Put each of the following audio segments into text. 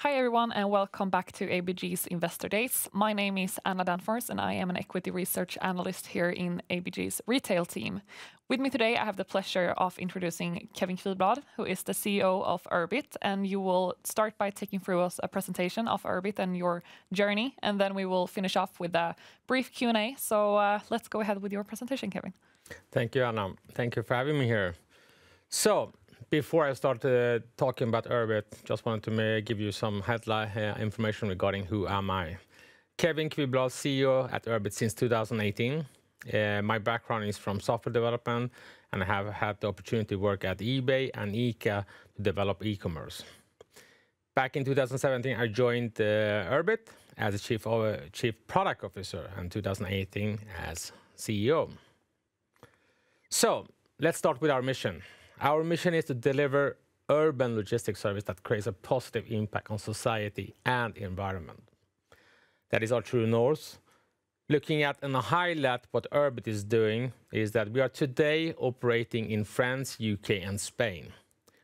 Hi everyone and welcome back to ABG's Investor Days. My name is Anna Danfors and I am an equity research analyst here in ABG's retail team. With me today I have the pleasure of introducing Kevin Kvibblad, who is the CEO of Urb-it, and you will start by taking through us a presentation of Urb-it and your journey, and then we will finish off with a brief Q&A. So let's go ahead with your presentation, Kevin. Thank you, Anna. Thank you for having me here. So, before I start talking about Urb-it, just wanted to give you some headline information regarding who am I. Kevin Kvibblad, CEO at Urb-it since 2018. My background is from software development, and I have had the opportunity to work at eBay and Inga to develop e-commerce. Back in 2017, I joined Urb-it as a chief product officer, and 2018 as CEO. So, let's start with our mission. Our mission is to deliver urban logistics service that creates a positive impact on society and environment. That is our true north. Looking at and highlight what Urb-it is doing is that we are today operating in France, UK, and Spain.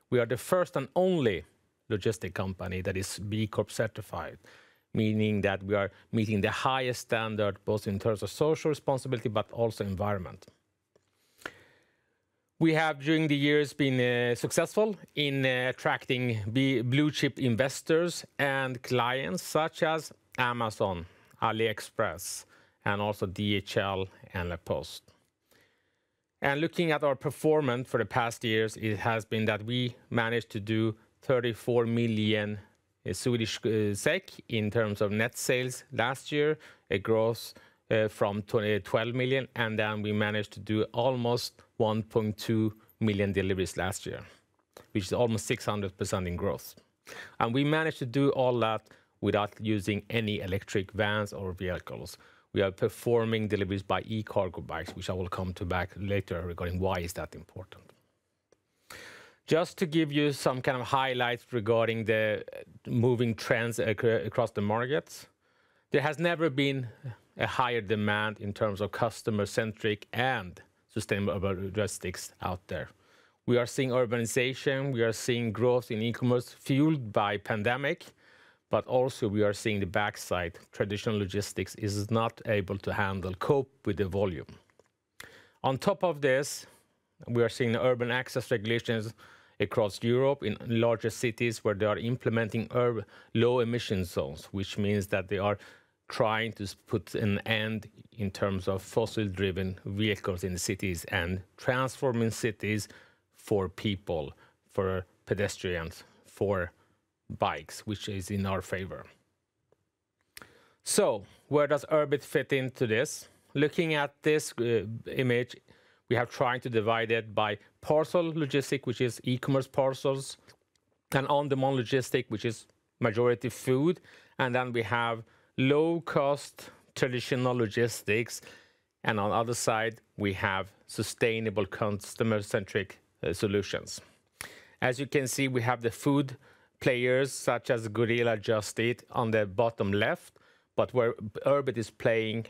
We are the first and only logistic company that is B Corp certified, meaning that we are meeting the highest standard both in terms of social responsibility but also environment. We have, during the years, been successful in attracting blue-chip investors and clients such as Amazon, AliExpress, and also DHL and La Poste. And looking at our performance for the past years, it has been that we managed to do 34 million Swedish SEK in terms of net sales last year, a growth from 12 million, and then we managed to do almost 1.2 million deliveries last year, which is almost 600% in growth. And we managed to do all that without using any electric vans or vehicles. We are performing deliveries by e-cargo bikes, which I will come to back later regarding why is that important. Just to give you some kind of highlights regarding the moving trends across the markets, there has never been a higher demand in terms of customer-centric and sustainable logistics out there. We are seeing urbanization, we are seeing growth in e-commerce fueled by pandemic, but also we are seeing the backside. Traditional logistics is not able to cope with the volume. On top of this, we are seeing urban access regulations across Europe in larger cities where they are implementing low emission zones, which means that they are trying to put an end in terms of fossil-driven vehicles in the cities and transforming cities for people, for pedestrians, for bikes, which is in our favor. So, where does Urb-it fit into this? Looking at this image, we have tried to divide it by parcel logistic, which is e-commerce parcels, and on-demand logistic, which is majority food, and then we have low-cost traditional logistics, and on the other side, we have sustainable customer-centric solutions. As you can see, we have the food players such as Gorilla, Just Eat on the bottom left, but where Urb-it is playing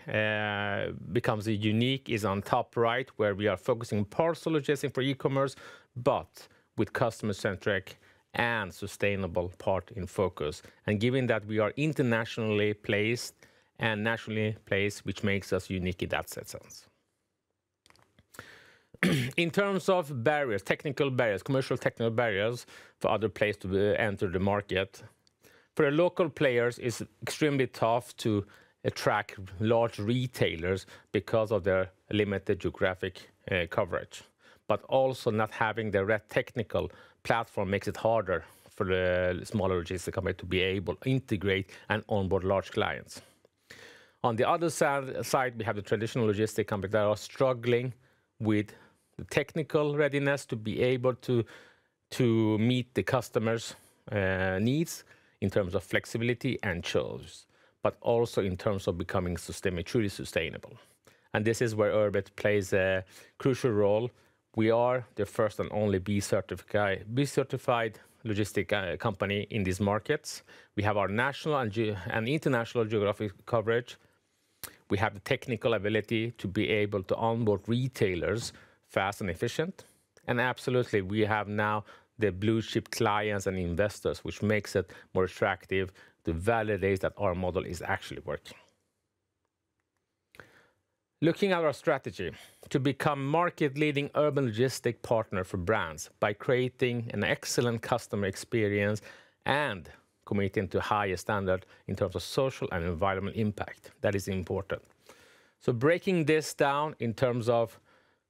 becomes unique is on top right, where we are focusing parcel logistics for e-commerce, but with customer-centric and sustainable part in focus. And given that we are internationally placed and nationally placed, which makes us unique in that sense. In terms of barriers, technical barriers, commercial technical barriers for other players to enter the market, for the local players, it's extremely tough to attract large retailers because of their limited geographic coverage. But also not having the right technical platform makes it harder for the smaller logistics company to be able to integrate and onboard large clients. On the other side, we have the traditional logistics companies that are struggling with the technical readiness to be able to meet the customers' needs in terms of flexibility and choice, but also in terms of becoming truly sustainable. And this is where Urb-it plays a crucial role. We are the first and only B-certified logistic company in these markets. We have our national and international geographic coverage. We have the technical ability to be able to onboard retailers fast and efficient. And absolutely, we have now the blue chip clients and investors, which makes it more attractive to validate that our model is actually working. Looking at our strategy to become market-leading urban logistic partner for brands by creating an excellent customer experience and committing to higher standard in terms of social and environmental impact. That is important. So breaking this down in terms of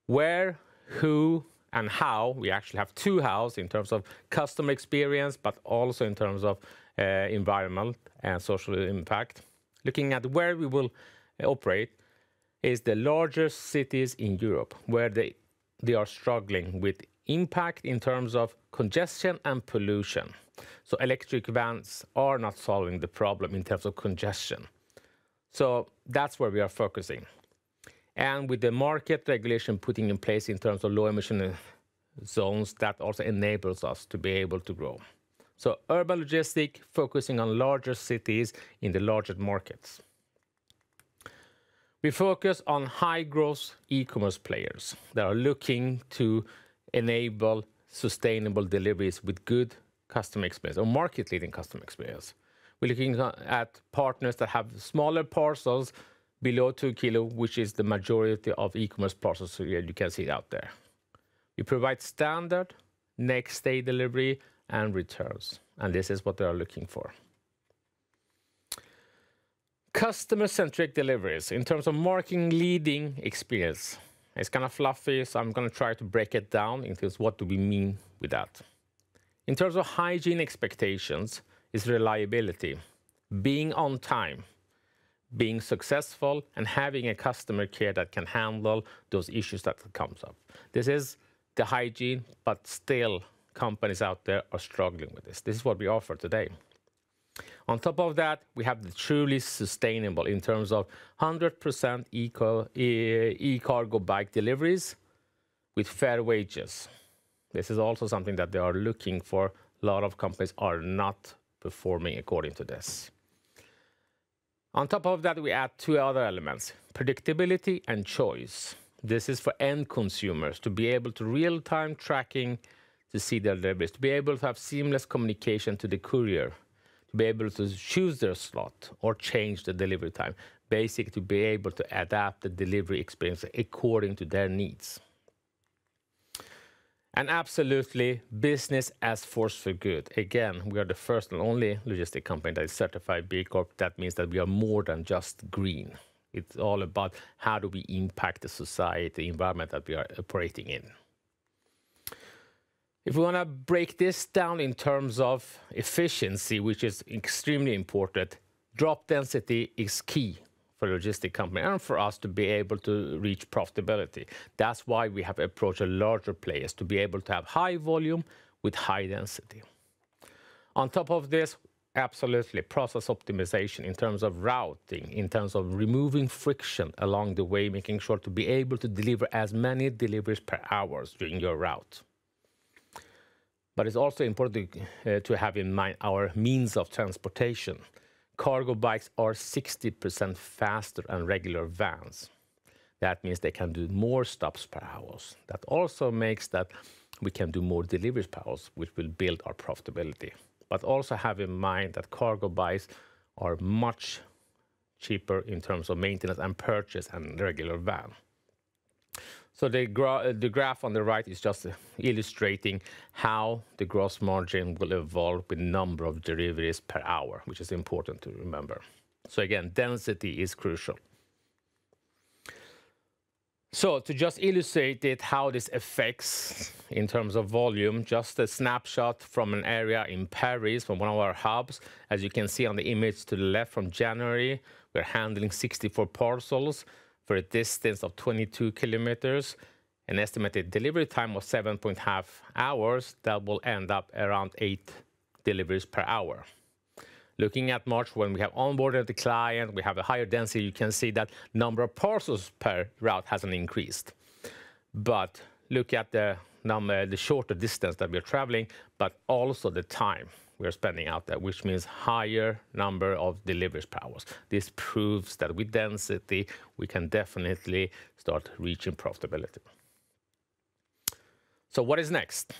where, who, and how, we actually have two hows in terms of customer experience, but also in terms of environmental and social impact. Looking at where we will operate is the largest cities in Europe, where they are struggling with impact in terms of congestion and pollution. So electric vans are not solving the problem in terms of congestion. So that's where we are focusing. And with the market regulation putting in place in terms of low emission zones, that also enables us to be able to grow. So urban logistic focusing on larger cities in the largest markets. We focus on high growth e-commerce players that are looking to enable sustainable deliveries with good customer experience or market leading customer experience. We're looking at partners that have smaller parcels below 2 kilo, which is the majority of e-commerce parcels. So you can see it out there. We provide standard next day delivery and returns. And this is what they are looking for. Customer-centric deliveries in terms of marketing leading experience. It's kind of fluffy, so I'm going to try to break it down into what do we mean with that. In terms of hygiene expectations, is reliability, being on time, being successful, and having a customer care that can handle those issues that comes up. This is the hygiene, but still companies out there are struggling with this. This is what we offer today. On top of that, we have the truly sustainable in terms of 100% e-cargo bike deliveries with fair wages. This is also something that they are looking for. A lot of companies are not performing according to this. On top of that, we add two other elements, predictability and choice. This is for end consumers to be able to real-time tracking to see their deliveries, to be able to have seamless communication to the courier, to be able to choose their slot or change the delivery time, basically to be able to adapt the delivery experience according to their needs. And absolutely, business as force for good. Again, we are the first and only logistic company that is certified B Corp. That means that we are more than just green. It's all about how do we impact the society, the environment that we are operating in. If we want to break this down in terms of efficiency, which is extremely important, drop density is key for a logistic company and for us to be able to reach profitability. That's why we have approached larger players to be able to have high volume with high density. On top of this, absolutely process optimization in terms of routing, in terms of removing friction along the way, making sure to be able to deliver as many deliveries per hour during your route. But it's also important to have in mind our means of transportation. Cargo bikes are 60% faster than regular vans. That means they can do more stops per hour. That also makes that we can do more deliveries per hour, which will build our profitability. But also have in mind that cargo bikes are much cheaper in terms of maintenance and purchase than regular van. So the graph on the right is just illustrating how the gross margin will evolve with number of deliveries per hour, which is important to remember. So again, density is crucial. So to just illustrate it, how this affects in terms of volume, just a snapshot from an area in Paris, from one of our hubs. As you can see on the image to the left, from January, we're handling 64 parcels for a distance of 22 kilometers, an estimated delivery time of 7.5 hours. That will end up around 8 deliveries per hour. Looking at March, when we have onboarded the client, we have a higher density, you can see that number of parcels per route hasn't increased. But look at the shorter distance that we're traveling, but also the time we're spending out there, which means higher number of deliveries per hour. This proves that with density, we can definitely start reaching profitability. So what is next?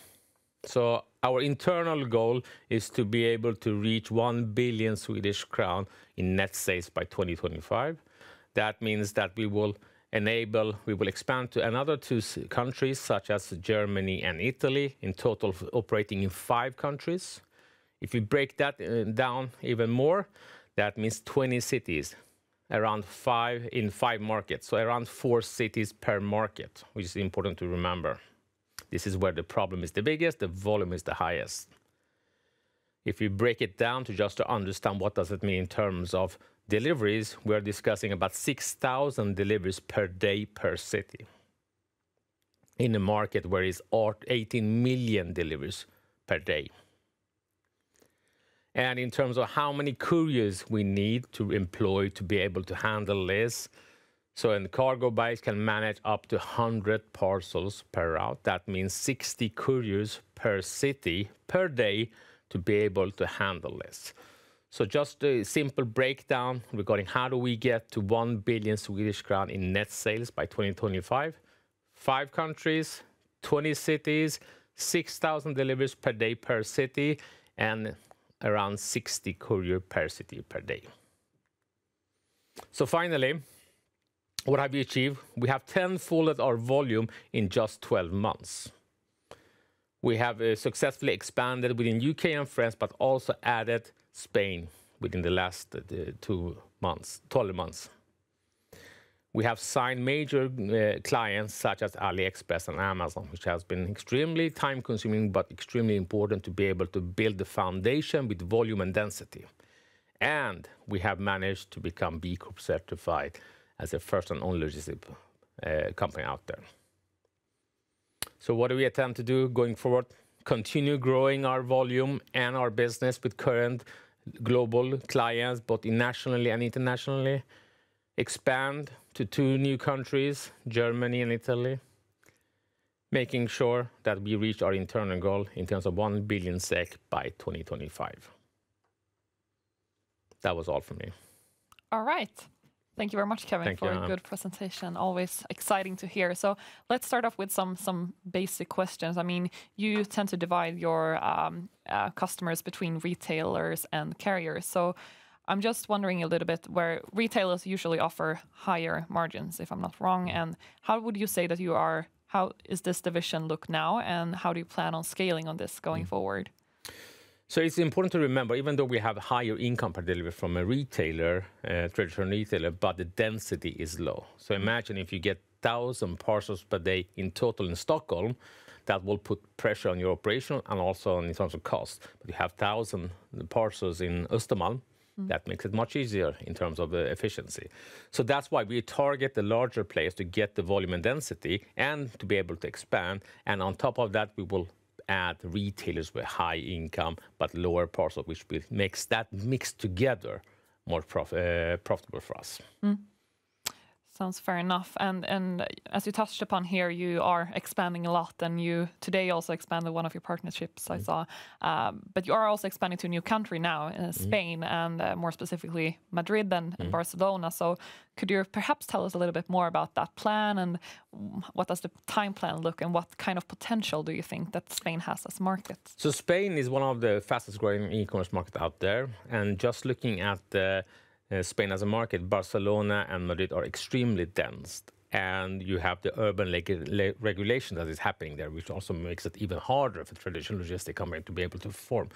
So Our internal goal is to be able to reach 1 billion Swedish crown in net sales by 2025. That means that we will expand to another 2 countries, such as Germany and Italy, in total operating in 5 countries. If we break that down even more, that means 20 cities, around 5 in 5 markets, so around 4 cities per market, which is important to remember. This is where the problem is the biggest, the volume is the highest. If we break it down to just to understand what does it mean in terms of deliveries, we are discussing about 6,000 deliveries per day per city, in a market where it's 18 million deliveries per day. And in terms of how many couriers we need to employ to be able to handle this, so a cargo base can manage up to 100 parcels per route. That means 60 couriers per city per day to be able to handle this. So just a simple breakdown regarding how do we get to 1 billion Swedish crown in net sales by 2025. 5 countries, 20 cities, 6,000 deliveries per day per city, and around 60 courier per city per day. So finally, what have we achieved? We have tenfolded our volume in just 12 months. We have successfully expanded within UK and France, but also added Spain within the last 12 months. We have signed major clients such as AliExpress and Amazon, which has been extremely time-consuming but extremely important to be able to build the foundation with volume and density. And we have managed to become B Corp certified as the first and only logistics company out there. So what do we attempt to do going forward? Continue growing our volume and our business with current global clients, both nationally and internationally. Expand to 2 new countries, Germany and Italy, making sure that we reach our internal goal in terms of 1 billion SEK by 2025. That was all from me. All right. Thank you very much, Kevin, for a good presentation. Always exciting to hear. So let's start off with some basic questions. I mean, you tend to divide your customers between retailers and carriers. So I'm just wondering a little bit where retailers usually offer higher margins, if I'm not wrong. And how would you say that you are, how is this division look now? And how do you plan on scaling on this going forward? So it's important to remember, even though we have higher income per delivery from a retailer, traditional retailer, but the density is low. So imagine if you get 1,000 parcels per day in total in Stockholm, that will put pressure on your operation and also in terms of cost. But you have 1,000 parcels in Östermalm, that makes it much easier in terms of efficiency. So that's why we target the larger players to get the volume and density and to be able to expand. And on top of that, we will add retailers with high income but lower parcel, which makes that mix together more profitable for us. Sounds fair enough. And as you touched upon here, you are expanding a lot, and you today also expanded one of your partnerships, I saw. But you are also expanding to a new country now, Spain, and more specifically Madrid and Barcelona. So could you perhaps tell us a little bit more about that plan, and what does the time plan look, and what kind of potential do you think that Spain has as a market? So Spain is one of the fastest growing e-commerce markets out there. And just looking at Spain as a market, Barcelona and Madrid are extremely dense, and you have the urban regulation that is happening there, which also makes it even harder for traditional logistic company to be able to perform.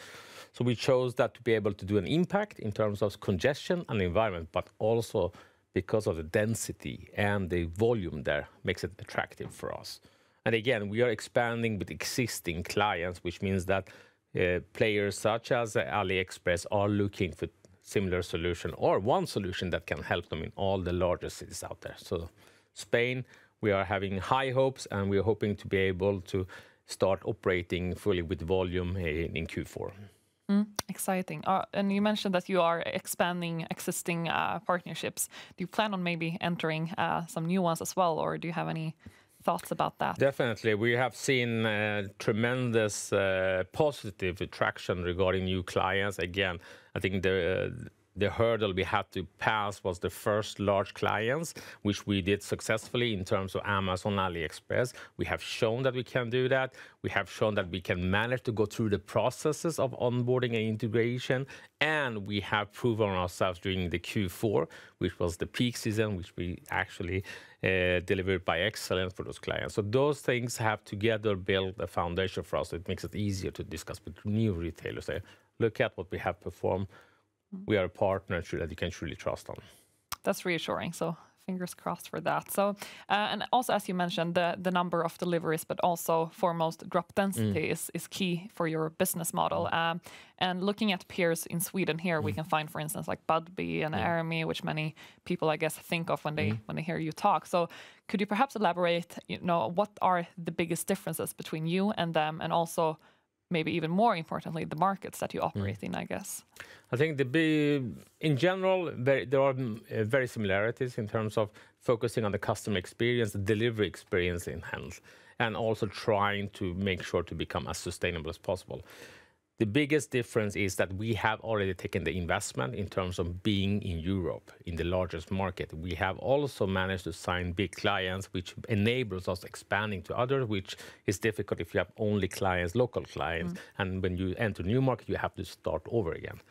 So we chose that to be able to do an impact in terms of congestion and environment, but also because of the density and the volume there makes it attractive for us. And again, we are expanding with existing clients, which means that players such as AliExpress are looking for similar solution or one solution that can help them in all the larger cities out there. So Spain, we are having high hopes, and we are hoping to be able to start operating fully with volume in Q4. Exciting. And you mentioned that you are expanding existing partnerships. Do you plan on maybe entering some new ones as well, or do you have any thoughts about that? Definitely. We have seen tremendous positive traction regarding new clients. Again, I think the hurdle we had to pass was the first large clients, which we did successfully in terms of Amazon, AliExpress. We have shown that we can do that. We have shown that we can manage to go through the processes of onboarding and integration. And we have proven ourselves during the Q4, which was the peak season, which we actually delivered by excellence for those clients. So those things have together built a foundation for us. So it makes it easier to discuss with new retailers. Say, look at what we have performed. We are a partner that you can truly trust on. That's reassuring. So fingers crossed for that. So, and also, as you mentioned, the number of deliveries, but also foremost drop density is key for your business model. And looking at peers in Sweden here, we can find, for instance, like Budbee and Ermi, which many people, I guess, think of when they hear you talk. So could you perhaps elaborate, what are the biggest differences between you and them, and also maybe even more importantly, the markets that you operate in, I guess? I think in general, there are very similarities in terms of focusing on the customer experience, the delivery experience in hand, and also trying to make sure to become as sustainable as possible. The biggest difference is that we have already taken the investment in terms of being in Europe, in the largest market. We have also managed to sign big clients, which enables us expanding to others, which is difficult if you have only clients, local clients. And when you enter a new market, you have to start over again.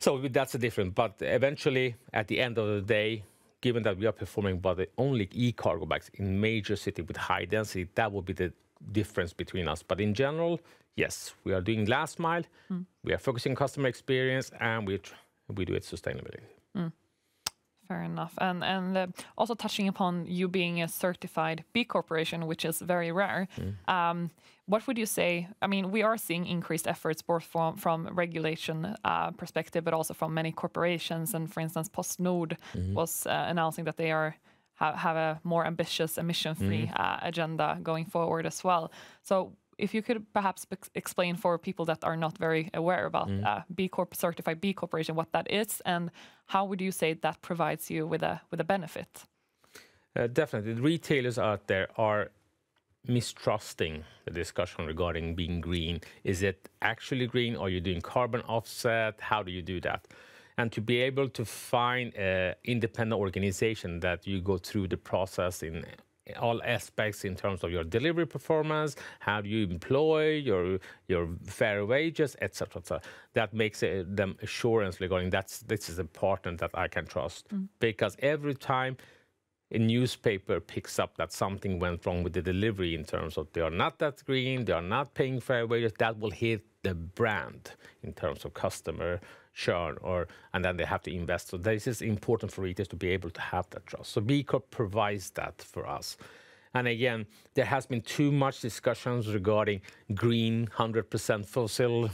So that's the difference. But eventually, at the end of the day, given that we are performing by the only e-cargo bags in major city with high density, that will be the difference between us. But in general, yes, we are doing last mile, we are focusing on customer experience, and we do it sustainably. Fair enough. And also touching upon you being a certified B Corporation, which is very rare, what would you say? I mean, we are seeing increased efforts both from regulation perspective, but also from many corporations. And for instance, PostNord was announcing that they have a more ambitious emission-free agenda going forward as well. So if you could perhaps explain for people that are not very aware about B Corp certified B Corporation, what that is, and how would you say that provides you with a benefit? Definitely, the retailers out there are mistrusting the discussion regarding being green. Is it actually green? Are you doing carbon offset? How do you do that? And to be able to find an independent organization that you go through the process in all aspects in terms of your delivery performance, how do you employ your fair wages, etc. That makes them assurance regarding this is a partner that I can trust. Because every time a newspaper picks up that something went wrong with the delivery in terms of they are not that green, they are not paying fair wages, that will hit the brand in terms of customer churn, and then they have to invest. So this is important for retailers to be able to have that trust. So B Corp provides that for us. And again, there has been too much discussions regarding green, 100% fossil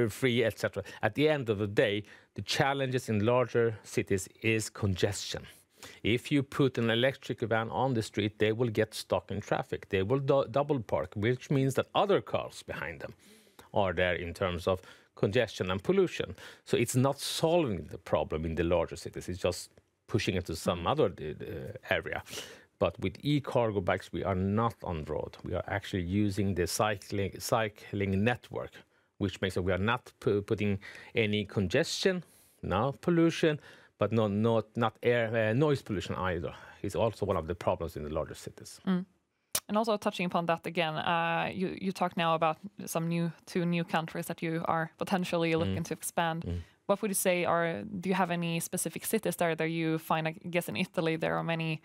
free, etc. At the end of the day, the challenges in larger cities is congestion. If you put an electric van on the street, they will get stuck in traffic. They will double park, which means that other cars behind them are there in terms of congestion and pollution. So it's not solving the problem in the larger cities. It's just pushing it to some other area. But with e-cargo bags, we are not on road. We are actually using the cycling network, which makes it we are not putting any congestion, no pollution, but not air noise pollution either. It's also one of the problems in the larger cities. And also touching upon that again, you talk now about two new countries that you are potentially looking to expand. What would you say do you have any specific cities there that you find, I guess in Italy, there are many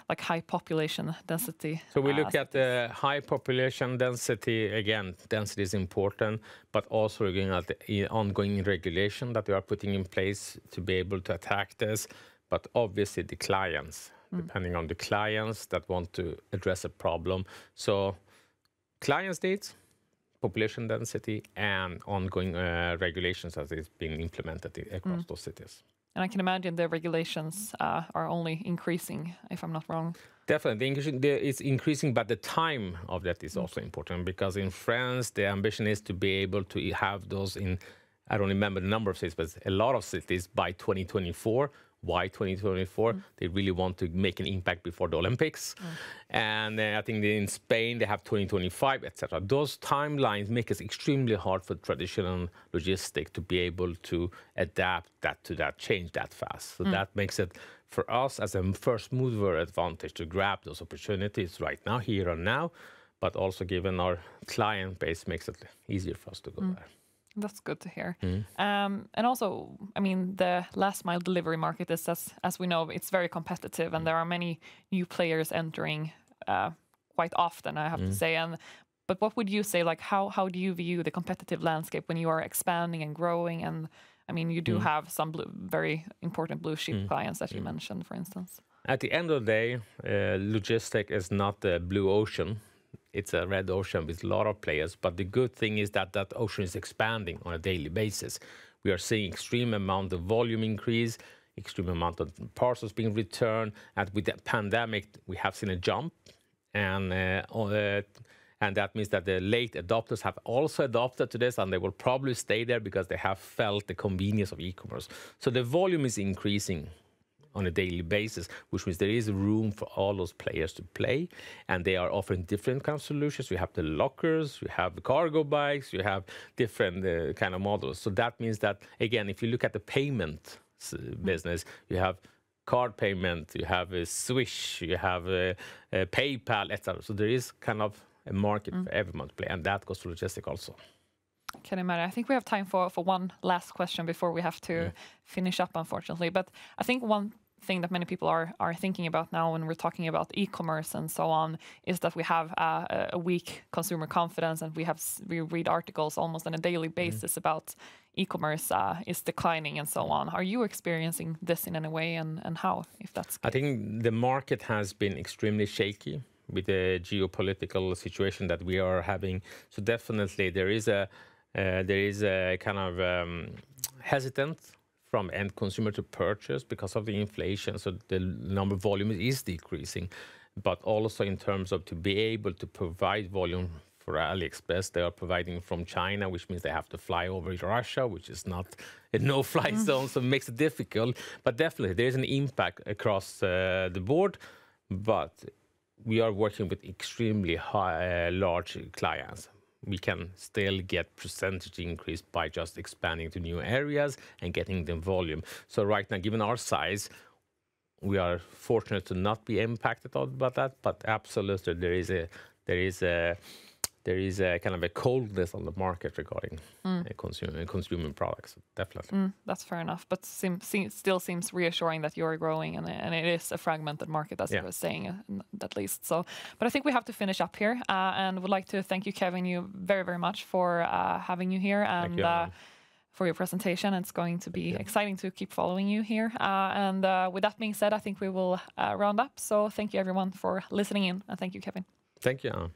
like high population density? So we look at the high population density, again, density is important, but also looking at the ongoing regulation that we are putting in place to be able to attack this, but obviously the clients. Depending on the clients that want to address a problem. So clients' needs, population density, and ongoing regulations as it's being implemented across those cities. And I can imagine the regulations are only increasing, if I'm not wrong. Definitely, it's increasing, but the time of that is also important, because in France, the ambition is to be able to have those in, I don't remember the number of cities, but a lot of cities by 2024, Why 2024? They really want to make an impact before the Olympics. And I think in Spain, they have 2025, etc. Those timelines make it extremely hard for traditional logistics to be able to adapt that to that change that fast. So that makes it, for us as a first mover advantage, to grab those opportunities right now, here and now, but also given our client base makes it easier for us to go there. That's good to hear. And also, I mean, the last mile delivery market is, as we know, it's very competitive, and there are many new players entering quite often, I have to say. But what would you say, like, how do you view the competitive landscape when you are expanding and growing? And I mean, you do have some very important blue chip clients that you mentioned, for instance. At the end of the day, logistics is not the blue ocean. It's a red ocean with a lot of players, but the good thing is that that ocean is expanding on a daily basis. We are seeing extreme amount of volume increase, extreme amount of parcels being returned, and with the pandemic, we have seen a jump, and that means that the late adopters have also adopted to this, and they will probably stay there because they have felt the convenience of e-commerce. So the volume is increasing on a daily basis, which means there is room for all those players to play, and they are offering different kind of solutions. You have the lockers, you have the cargo bikes, you have different kind of models. So that means that, again, if you look at the payment business, you have card payment, you have a Swish, you have a PayPal, etc. So there is kind of a market for everyone to play, and that goes to logistics also. Can imagine. I think we have time for one last question before we have to finish up, unfortunately. But I think one thing that many people are thinking about now when we're talking about e-commerce and so on is that we have a weak consumer confidence, and we read articles almost on a daily basis about e-commerce is declining and so on. Are you experiencing this in any way, and how, if that's good? I think the market has been extremely shaky with the geopolitical situation that we are having. So definitely there is a kind of hesitant from end consumer to purchase because of the inflation. So the number of volume is decreasing, but also in terms of to be able to provide volume for AliExpress, they are providing from China, which means they have to fly over to Russia, which is not a no-fly zone, so it makes it difficult. But definitely there is an impact across the board, but we are working with extremely large clients. We can still get percentage increase by just expanding to new areas and getting the volume. So right now, given our size, we are fortunate to not be impacted by that. But absolutely, there is a kind of a coldness on the market regarding consumer products. Definitely. That's fair enough, but still seems reassuring that you're growing, and it is a fragmented market, as you were saying, at least. So, but I think we have to finish up here, and would like to thank you, Kevin, very, very much for having you here and for your presentation. It's going to be exciting to keep following you here. And with that being said, I think we will round up. So thank you, everyone, for listening in, and thank you, Kevin. Thank you, Anna.